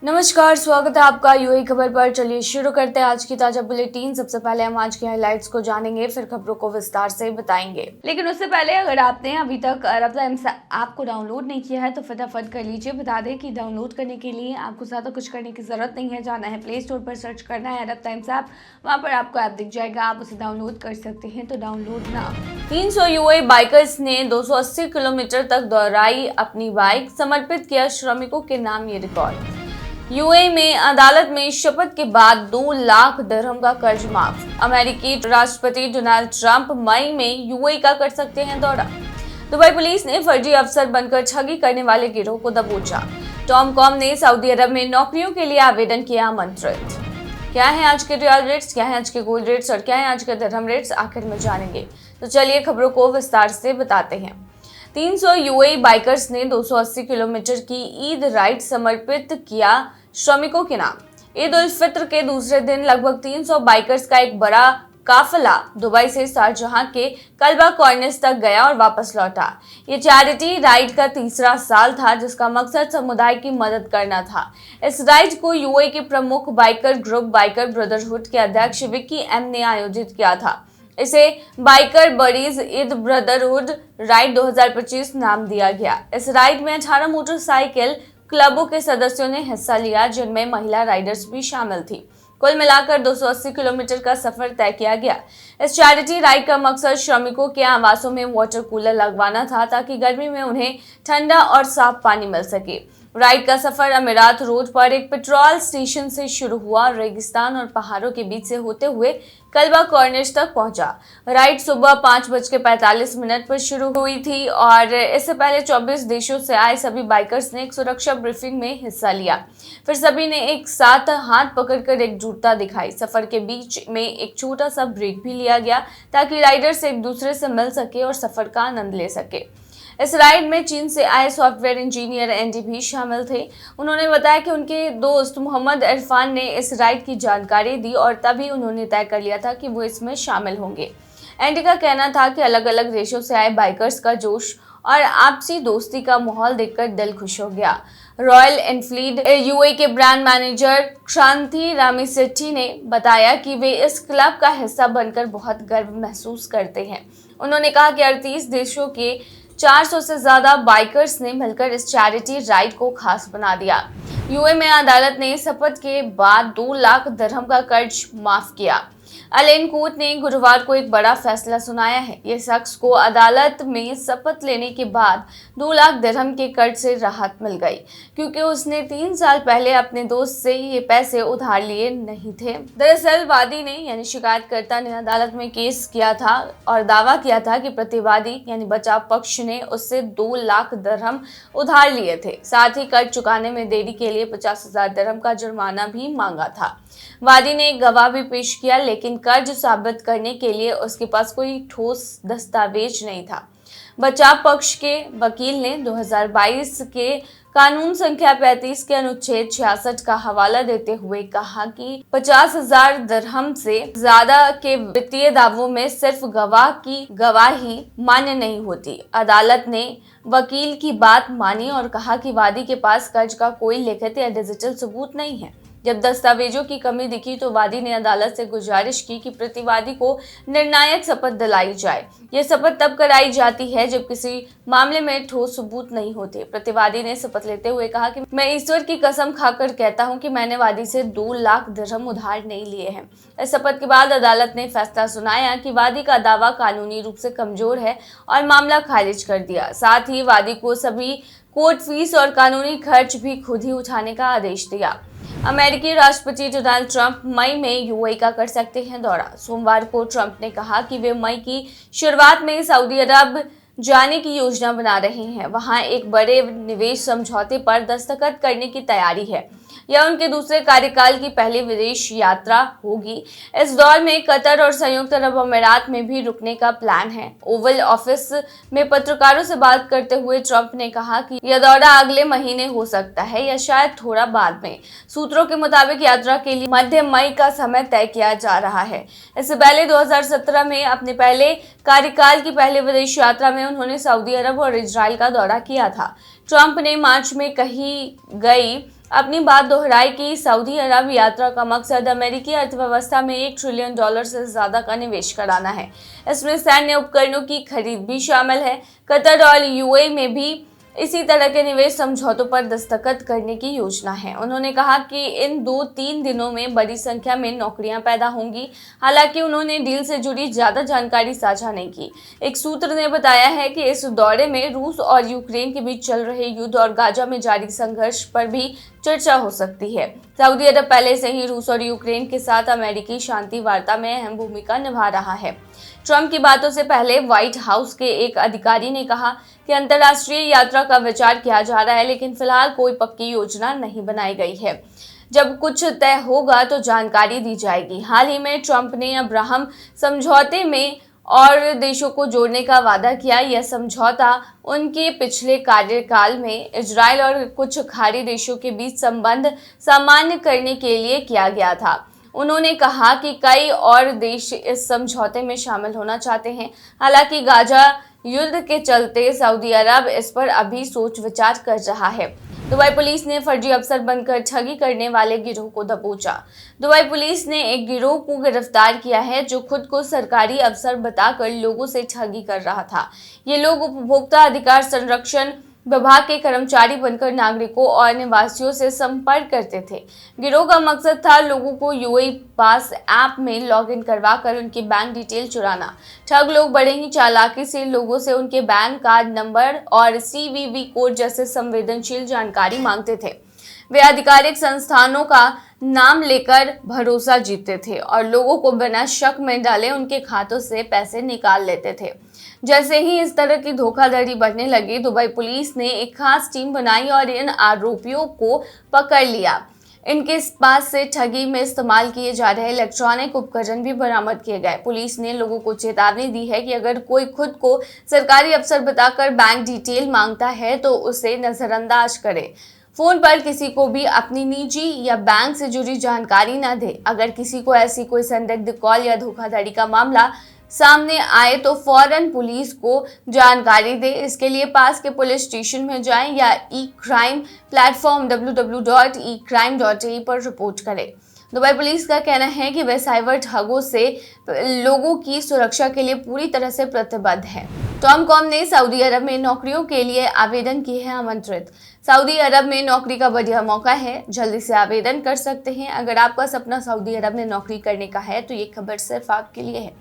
नमस्कार, स्वागत है आपका यूएई खबर पर। चलिए शुरू करते हैं आज की ताजा बुलेटिन। सबसे पहले हम आज की हाइलाइट्स को जानेंगे, फिर खबरों को विस्तार से बताएंगे। लेकिन उससे पहले अगर आपने अभी तक अरब टाइम्स ऐप को डाउनलोड नहीं किया है तो फटाफट कर लीजिए। बता दें कि डाउनलोड करने के लिए आपको ज़्यादा कुछ करने की जरूरत नहीं है। जाना है प्ले स्टोर पर, सर्च करना है अरब टाइम्स ऐप, वहाँ पर आपको ऐप दिख जाएगा, आप उसे डाउनलोड कर सकते हैं। तो डाउनलोड ना। 300 यूएई बाइकर्स ने 280 किलोमीटर तक दोहराई अपनी बाइक, समर्पित किया श्रमिकों के नाम ये रिकॉर्ड। यूएई में अदालत में शपथ के बाद 2 लाख दिरहम का कर्ज माफ। अमेरिकी राष्ट्रपति डोनाल्ड ट्रंप मई में यूएई का कर सकते हैं दौरा। दुबई पुलिस ने फर्जी अफसर बनकर ठगी करने वाले गिरोह को दबोचा। टॉमकॉम ने सऊदी अरब में नौकरियों के लिए आवेदन किया आमंत्रित। क्या है आज के रियल रेट्स, क्या है आज के गोल्ड रेट्स और क्या है आज के दिरहम रेट्स, आखिर में जानेंगे। तो चलिए खबरों को विस्तार से बताते हैं। 300 यूएई बाइकर्स ने 280 किलोमीटर की ईद राइड समर्पित किया श्रमिकों के नाम। ईद उल फित्र के दूसरे दिन लगभग 300 बाइकर्स का एक बड़ा काफिला दुबई से शारजाह के कल्बा कॉर्निस तक गया और वापस लौटा। ये चैरिटी राइड का तीसरा साल था, जिसका मकसद समुदाय की मदद करना था। इस राइड को यूएई के प्रमुख बाइकर ग्रुप बाइकर ब्रदरहुड के अध्यक्ष विक्की एम ने आयोजित किया था। इसे biker buddies Eid brotherhood ride 2025 नाम दिया गया। इस राइड में 18 मोटरसाइकिल क्लबों के सदस्यों ने हिस्सा लिया, जिनमें महिला राइडर्स भी शामिल थी। कुल मिलाकर 280 किलोमीटर का सफर तय किया गया। इस चैरिटी राइड का मकसद श्रमिकों के आवासों में वाटर कूलर लगवाना था, ताकि गर्मी में उन्हें ठंडा और साफ पानी मिल सके। राइड का सफर अमीरात रोड पर एक पेट्रोल स्टेशन से शुरू हुआ, रेगिस्तान और पहाड़ों के बीच से होते हुए कल्बा कॉर्निश तक पहुंचा। राइड सुबह 5:45 पर शुरू हुई थी और इससे पहले 24 देशों से आए सभी बाइकर्स ने एक सुरक्षा ब्रीफिंग में हिस्सा लिया। फिर सभी ने एक साथ हाथ पकड़कर एकजुटता दिखाई। सफर के बीच में एक छोटा सा ब्रेक भी लिया गया, ताकि राइडर्स एक दूसरे से मिल सके और सफर का आनंद ले सके। इस राइड में चीन से आए सॉफ्टवेयर इंजीनियर एंडी भी शामिल थे। उन्होंने बताया कि उनके दोस्त मोहम्मद इरफान ने इस राइड की जानकारी दी और तभी उन्होंने तय कर लिया था कि वो इसमें शामिल होंगे। एंडी का कहना था कि अलग अलग देशों से आए बाइकर्स का जोश और आपसी दोस्ती का माहौल देखकर दिल खुश हो गया। रॉयल एनफील्ड यूएई के ब्रांड मैनेजर क्रांति रामीसेट्टी ने बताया कि वे इस क्लब का हिस्सा बनकर बहुत गर्व महसूस करते हैं। उन्होंने कहा कि 38 देशों के 400 से ज्यादा बाइकर्स ने मिलकर इस चैरिटी राइड को खास बना दिया। यूएई में अदालत ने शपथ के बाद 2 लाख दिरहम का कर्ज माफ किया। अलेन कोर्ट ने गुरुवार को एक बड़ा फैसला सुनाया है। ये शख्स को अदालत में शपथ लेने के बाद 2 लाख दिरहम के कर्ज से राहत मिल गई, क्योंकि उसने 3 साल पहले अपने दोस्त से ये पैसे उधार लिए नहीं थे। दरअसल वादी ने यानी शिकायतकर्ता ने अदालत में केस किया था और दावा किया था कि प्रतिवादी यानी बचाव पक्ष ने उससे 2 लाख दिरहम उधार लिए थे। साथ ही कर्ज चुकाने में देरी के लिए 50,000 दिरहम का जुर्माना भी मांगा था। वादी ने एक गवाह भी पेश किया, लेकिन कर्ज साबित करने के लिए उसके पास कोई ठोस दस्तावेज नहीं था। बचाव पक्ष के वकील ने 2022 के कानून संख्या 35 के अनुच्छेद 66 का हवाला देते हुए कहा कि 50,000 दिरहम से ज्यादा के वित्तीय दावों में सिर्फ गवाह की गवाही मान्य नहीं होती। अदालत ने वकील की बात मानी और कहा कि वादी के पास कर्ज का कोई लिखित या डिजिटल सबूत नहीं है। जब दस्तावेजों की कमी दिखी तो वादी ने अदालत से गुजारिश की कि प्रतिवादी को निर्णायक शपथ दिलाई जाए। यह शपथ तब कराई जाती है जब किसी मामले में ठोस सबूत नहीं होते। प्रतिवादी ने शपथ लेते हुए कहा कि मैं ईश्वर की कसम खाकर कहता हूं कि मैंने वादी से 2 लाख दिरहम उधार नहीं लिए हैं। इस शपथ के बाद अदालत ने फैसला सुनाया कि वादी का दावा कानूनी रूप से कमजोर है और मामला खारिज कर दिया। साथ ही वादी को सभी कोर्ट फीस और कानूनी खर्च भी खुद ही उठाने का आदेश दिया। अमेरिकी राष्ट्रपति डोनाल्ड ट्रंप मई में यूएई का कर सकते हैं दौरा। सोमवार को ट्रंप ने कहा कि वे मई की शुरुआत में सऊदी अरब जाने की योजना बना रहे हैं। वहां एक बड़े निवेश समझौते पर दस्तखत करने की तैयारी है। यह उनके दूसरे कार्यकाल की पहली विदेश यात्रा होगी। इस दौर में कतर और संयुक्त अरब अमीरात में भी रुकने का प्लान है। ओवल ऑफिस में पत्रकारों से बात करते हुए ट्रंप ने कहा कि यह दौरा अगले महीने हो सकता है या शायद थोड़ा बाद में। सूत्रों के मुताबिक यात्रा के लिए मध्य मई का समय तय किया जा रहा है। इससे पहले 2017 में अपने पहले कार्यकाल की पहली विदेश यात्रा में उन्होंने सऊदी अरब और इजराइल का दौरा किया था। ट्रंप ने मार्च में कही गई अपनी बात दोहराई कि सऊदी अरब यात्रा का मकसद अमेरिकी अर्थव्यवस्था में $1 ट्रिलियन से ज्यादा का निवेश कराना है। इसमें सैन्य उपकरणों की खरीद भी शामिल है। कतर और यूएई में भी इसी तरह के निवेश समझौतों पर दस्तखत करने की योजना है। उन्होंने कहा कि इन 2-3 दिनों में बड़ी संख्या में नौकरियां पैदा होंगी। हालांकि उन्होंने डील से जुड़ी ज्यादा जानकारी साझा नहीं की। एक सूत्र ने बताया है कि इस दौरे में रूस और यूक्रेन के बीच चल रहे युद्ध और गाजा में जारी संघर्ष पर भी चर्चा हो सकती है। सऊदी अरब पहले से ही रूस और यूक्रेन के साथ अमेरिकी शांति वार्ता में अहम भूमिका निभा रहा है। ट्रंप की बातों से पहले व्हाइट हाउस के एक अधिकारी ने कहा कि अंतर्राष्ट्रीय यात्रा का विचार किया जा रहा है, लेकिन फिलहाल कोई पक्की योजना नहीं बनाई गई है। जब कुछ तय होगा तो जानकारी दी जाएगी। हाल ही में ट्रंप ने अब्राहम समझौते में और देशों को जोड़ने का वादा किया। यह समझौता उनके पिछले कार्यकाल में इजराइल और कुछ खाड़ी देशों के बीच संबंध सामान्य करने के लिए किया गया था। उन्होंने कहा कि कई और देश इस समझौते में शामिल होना चाहते हैं। हालांकि गाजा युद्ध के चलते सऊदी अरब इस पर अभी सोच विचार कर रहा है। दुबई पुलिस ने फर्जी अफसर बनकर ठगी करने वाले गिरोह को दबोचा। दुबई पुलिस ने एक गिरोह को गिरफ्तार किया है जो खुद को सरकारी अफसर बताकर लोगों से ठगी कर रहा था। ये लोग उपभोक्ता अधिकार संरक्षण विभाग के कर्मचारी बनकर नागरिकों और निवासियों से संपर्क करते थे। गिरोह का मकसद था लोगों को यूएई पास ऐप में लॉगिन करवाकर उनकी बैंक डिटेल चुराना। ठग लोग बड़े ही चालाकी से लोगों से उनके बैंक कार्ड नंबर और सीवीवी कोड जैसे संवेदनशील जानकारी मांगते थे। वे आधिकारिक संस्थानों का नाम लेकर भरोसा जीतते थे और लोगों को बिना शक में डाले उनके खातों से पैसे निकाल लेते थे। जैसे ही इस तरह की धोखाधड़ी बढ़ने लगी, दुबई पुलिस ने एक खास टीम बनाई और इन आरोपियों को पकड़ लिया। इनके पास से ठगी में इस्तेमाल किए जा रहे इलेक्ट्रॉनिक उपकरण भी बरामद किए गए। पुलिस ने लोगों को चेतावनी दी है कि अगर कोई खुद को सरकारी अफसर बताकर बैंक डिटेल मांगता है तो उसे नजरअंदाज करे। फोन पर किसी को भी अपनी निजी या बैंक से जुड़ी जानकारी न दे। अगर किसी को ऐसी कोई संदिग्ध कॉल या धोखाधड़ी का मामला सामने आए तो फौरन पुलिस को जानकारी दे। इसके लिए पास के पुलिस स्टेशन में जाएं या ई क्राइम प्लेटफॉर्म www.ecrime.ae पर रिपोर्ट करें। दुबई पुलिस का कहना है कि वह साइबर ठगों से लोगों की सुरक्षा के लिए पूरी तरह से प्रतिबद्ध है। टॉमकॉम ने सऊदी अरब में नौकरियों के लिए आवेदन किए हैं आमंत्रित। सऊदी अरब में नौकरी का बढ़िया मौका है, जल्दी से आवेदन कर सकते हैं। अगर आपका सपना सऊदी अरब में नौकरी करने का है तो ये खबर सिर्फ आपके लिए है।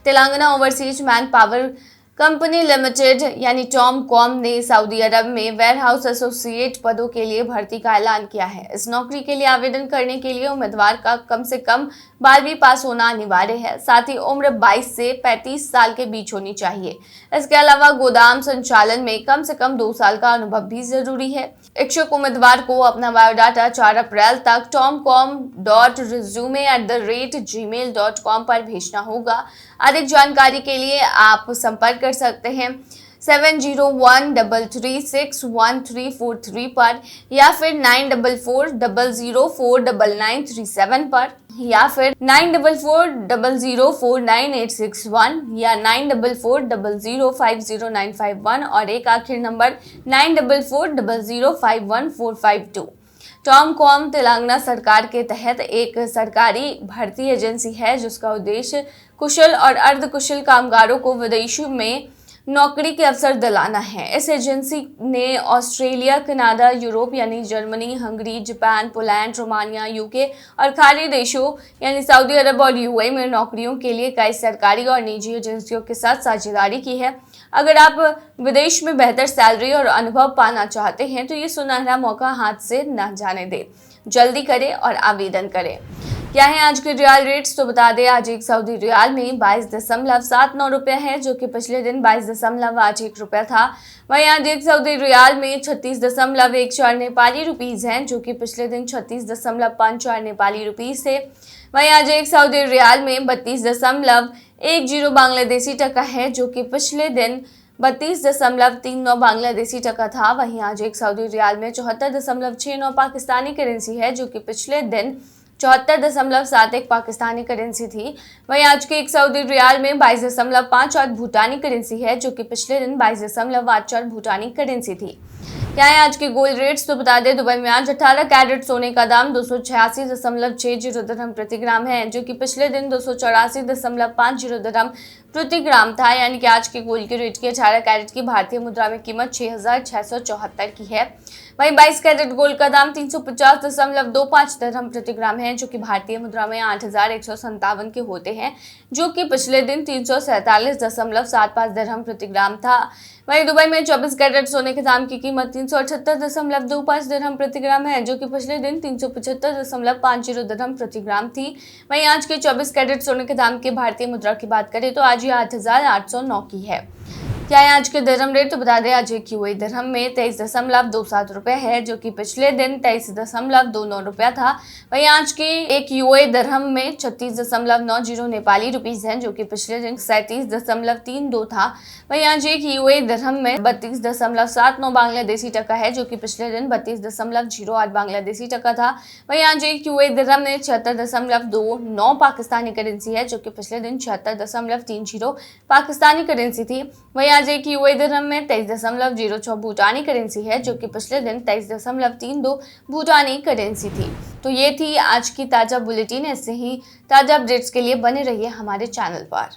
Telangana overseas man power company limited यानी टॉमकॉम ने सऊदी अरब में वेयरहाउस एसोसिएट पदों के लिए भर्ती का ऐलान किया है। इस नौकरी के लिए आवेदन करने के लिए उम्मीदवार का कम से कम 12वीं पास होना अनिवार्य है। साथ ही उम्र 22 से 35 साल के बीच होनी चाहिए। इसके अलावा गोदाम संचालन में कम से कम 2 साल का अनुभव भी जरूरी है। इच्छुक उम्मीदवार को अपना बायोडाटा 4 अप्रैल तक tomcom.resume@gmail.com पर भेजना होगा। अधिक जानकारी के लिए आप संपर्क कर सकते हैं 7013361343 पर या फिर 9440049937 पर या फिर 9440049861 या 9440050951 और एक आखिरी नंबर 9440051452। टॉमकॉम तेलंगाना सरकार के तहत एक सरकारी भर्ती एजेंसी है जिसका उद्देश्य कुशल और अर्धकुशल कामगारों को विदेशों में नौकरी के अवसर दिलाना है। इस एजेंसी ने ऑस्ट्रेलिया, कनाडा, यूरोप यानी Germany, Hungary, Japan, Poland, Romania, UK और खाड़ी देशों यानी सऊदी अरब और यूएई में नौकरियों के लिए कई सरकारी और निजी एजेंसियों के साथ साझेदारी की है। अगर आप विदेश में बेहतर सैलरी और अनुभव पाना चाहते हैं तो ये सुनहरा मौका हाथ से न जाने दें। जल्दी करें और आवेदन करें। क्या है आज के रियाल रेट्स, तो बता दें आज एक सऊदी रियाल में 22.79 रुपये है जो कि पिछले दिन 22.81 रुपया था। वहीं आज एक सऊदी रियाल में 36.14 नेपाली रुपीज़ हैं जो कि पिछले दिन 36.54 नेपाली रुपीज़ थे। वहीं आज एक सऊदी रियाल में 32.10 बांग्लादेशी टका है जो कि पिछले दिन 32.39 बांग्लादेशी टका था। वहीं आज एक सऊदी रियाल में 74.69 पाकिस्तानी करेंसी है जो कि पिछले दिन 74.71 पाकिस्तानी करेंसी थी। वहीं आज के एक सऊदी रियाल में 22.58 भूटानी करेंसी है जो कि पिछले दिन 22.84 भूटानी करेंसी थी। क्या है आज के गोल्ड रेट्स, तो बता दें दुबई में आज 18 कैरेट सोने का दाम 286.60 दिरहम प्रति ग्राम है, जो कि पिछले दिन 284.50 दिरहम प्रति ग्राम था। यानी कि आज के गोल्ड के रेट की 18 कैरेट की भारतीय मुद्रा में कीमत 6,674 की है। वहीं 22 कैरेट गोल्ड का दाम 350.25 दिरहम प्रति ग्राम है, जो कि भारतीय मुद्रा में 8,157 के होते हैं, जो कि पिछले दिन 347.75 दिरहम प्रति ग्राम था। वहीं दुबई में 24 कैरेट सोने के दाम की कीमत 378.25 दिरहम प्रति ग्राम है, जो कि पिछले दिन 375.50 दिरहम प्रति ग्राम थी। वहीं आज के 24 कैरेट सोने के दाम की भारतीय मुद्रा की बात करें तो आज ये 8,809 की है। क्या है आज के दिरहम रेट, तो बता दें आज एक यूएई दिरहम में 23.27 रुपये है, जो कि पिछले दिन 23.29 रुपया था। वहीं आज के एक यूएई दिरहम में 36.90 नेपाली रुपीस है, जो कि पिछले दिन 37.32 था। वहीं आज एक यूएई दिरहम में 32.79 बांग्लादेशी टका है, जो कि पिछले दिन 32.08 बांग्लादेशी टका था। वहीं आज एक यूएई दिरहम में 76.29 पाकिस्तानी करेंसी है, जो कि पिछले दिन 76.30 पाकिस्तानी करेंसी थी। वहीं आज एक यूएई दिरहम में 23.06 भूटानी करेंसी है, जो कि पिछले दिन 23.32 भूटानी करेंसी थी। तो ये थी आज की ताज़ा बुलेटिन। ऐसे ही ताज़ा अपडेट्स के लिए बने रहिए हमारे चैनल पर।